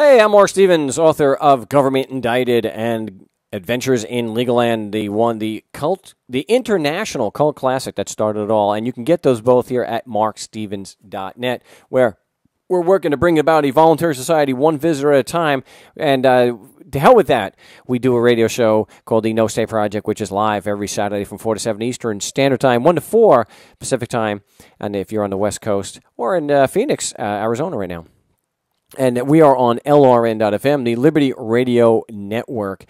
Hey, I'm Marc Stevens, author of Government Indicted and Adventures in Legal Land, the international cult classic that started it all. And you can get those both here at marcstevens.net, where we're working to bring about a voluntary society one visitor at a time. And to hell with that, we do a radio show called the No Stay Project, which is live every Saturday from 4 to 7 Eastern Standard Time, 1 to 4 Pacific Time. And if you're on the West Coast or in Phoenix, Arizona right now. And we are on LRN.FM, the Liberty Radio Network.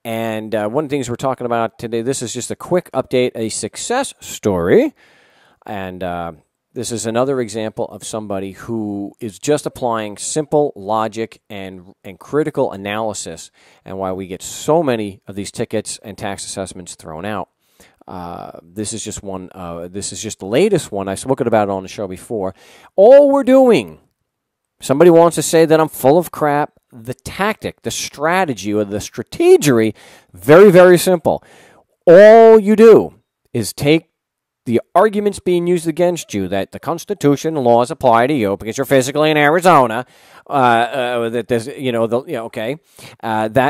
And one of the things we're talking about today, this is just a quick update, a success story. And this is another example of somebody who is just applying simple logic and critical analysis, and why we get so many of these tickets and tax assessments thrown out. This is just one. This is just the latest one. I've spoken about it on the show before. All we're doing. Somebody wants to say that I'm full of crap. The tactic, the strategy, or the strategery, very, very simple. All you do is take the arguments being used against you that the Constitution and laws apply to you because you're physically in Arizona, that there's, that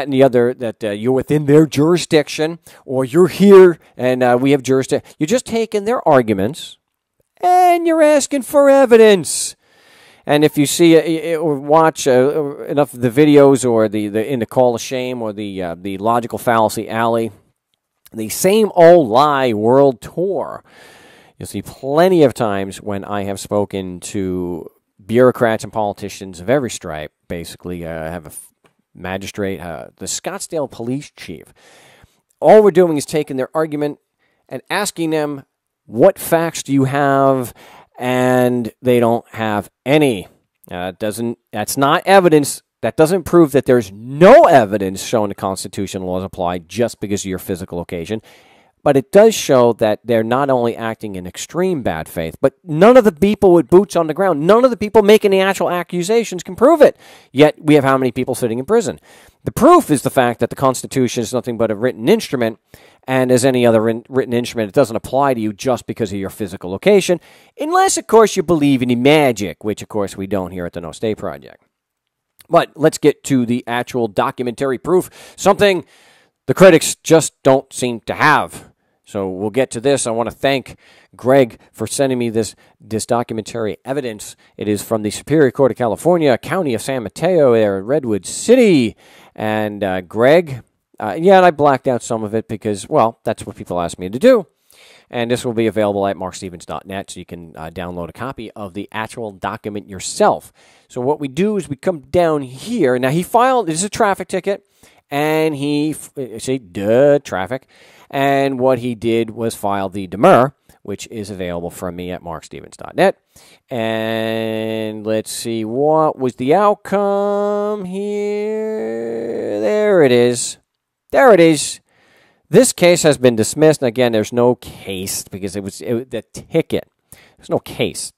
and the other, that you're within their jurisdiction, or you're here and we have jurisdiction. You're just taking their arguments and you're asking for evidence. And if you see or watch enough of the videos, or the in the Call of Shame, or the Logical Fallacy Alley, the Same Old Lie World Tour, you'll see plenty of times when I have spoken to bureaucrats and politicians of every stripe. Basically, have a magistrate, the Scottsdale police chief. All we're doing is taking their argument and asking them, "What facts do you have?" And they don't have any. That's not evidence. That doesn't prove that there's no evidence showing the Constitution laws apply just because of your physical location. But it does show that they're not only acting in extreme bad faith, but none of the people with boots on the ground, none of the people making the actual accusations can prove it. Yet we have how many people sitting in prison? The proof is the fact that the Constitution is nothing but a written instrument, and as any other written instrument, it doesn't apply to you just because of your physical location, unless, of course, you believe in magic, which, of course, we don't here at the No Stay Project. But let's get to the actual documentary proof, something the critics just don't seem to have. So we'll get to this. I want to thank Greg for sending me this documentary evidence. It is from the Superior Court of California, County of San Mateo, there in Redwood City. And Greg, and I blacked out some of it because, well, that's what people asked me to do. And this will be available at marcstevens.net, so you can download a copy of the actual document yourself. So what we do is we come down here. Now, he filed, this is a traffic ticket, and traffic. And what he did was file the demur, which is available from me at marcstevens.net. And let's see, what was the outcome here? There it is. There it is. This case has been dismissed. And again, there's no case because it was the ticket. There's no case.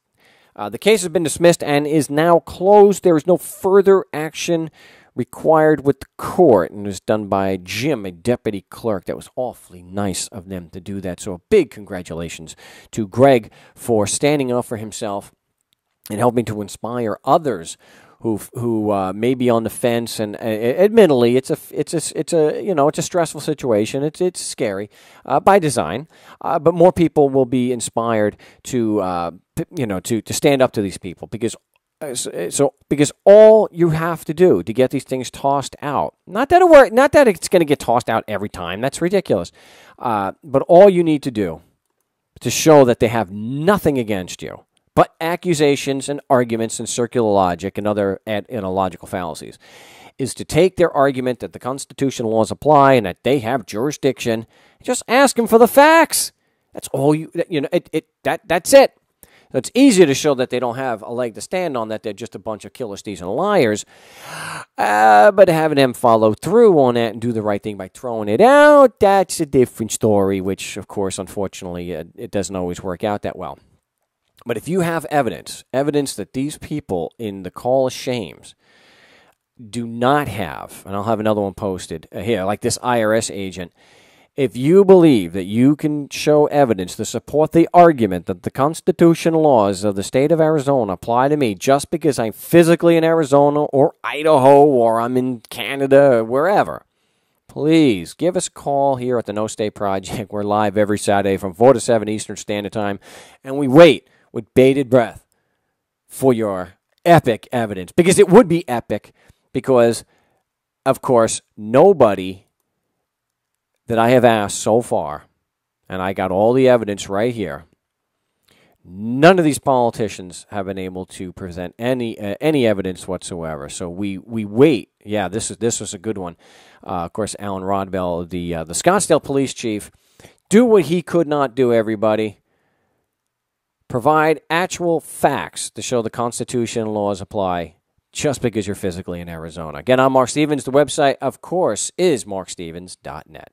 The case has been dismissed and is now closed. There is no further action required with the court, and it was done by Jim, a deputy clerk. That was awfully nice of them to do that. So a big congratulations to Greg for standing up for himself and helping to inspire others who may be on the fence. And admittedly, it's a stressful situation. It's scary by design, but more people will be inspired to stand up to these people because all you have to do to get these things tossed out, not that it's going to get tossed out every time, that's ridiculous, but all you need to do to show that they have nothing against you but accusations and arguments and circular logic and other logical fallacies is to take their argument that the Constitution laws apply and that they have jurisdiction, just ask them for the facts. That's all that's it. So it's easier to show that they don't have a leg to stand on, that they're just a bunch of killers, thieves, and liars. But having them follow through on that and do the right thing by throwing it out, that's a different story, which, of course, unfortunately, it doesn't always work out that well. But if you have evidence that these people in the Call of Shames do not have, and I'll have another one posted here, like this IRS agent, If you believe that you can show evidence to support the argument that the constitutional laws of the state of Arizona apply to me just because I'm physically in Arizona or Idaho or I'm in Canada or wherever, please give us a call here at the No State Project. We're live every Saturday from 4 to 7 Eastern Standard Time, and we wait with bated breath for your epic evidence, because it would be epic, because, of course, nobody that I have asked so far, and I got all the evidence right here, none of these politicians have been able to present any evidence whatsoever. So we wait. Yeah, this was a good one. Of course, Alan Rodbell, the Scottsdale police chief, do what he could not do, everybody. Provide actual facts to show the Constitution and laws apply just because you're physically in Arizona. Again, I'm Marc Stevens. The website, of course, is markstevens.net.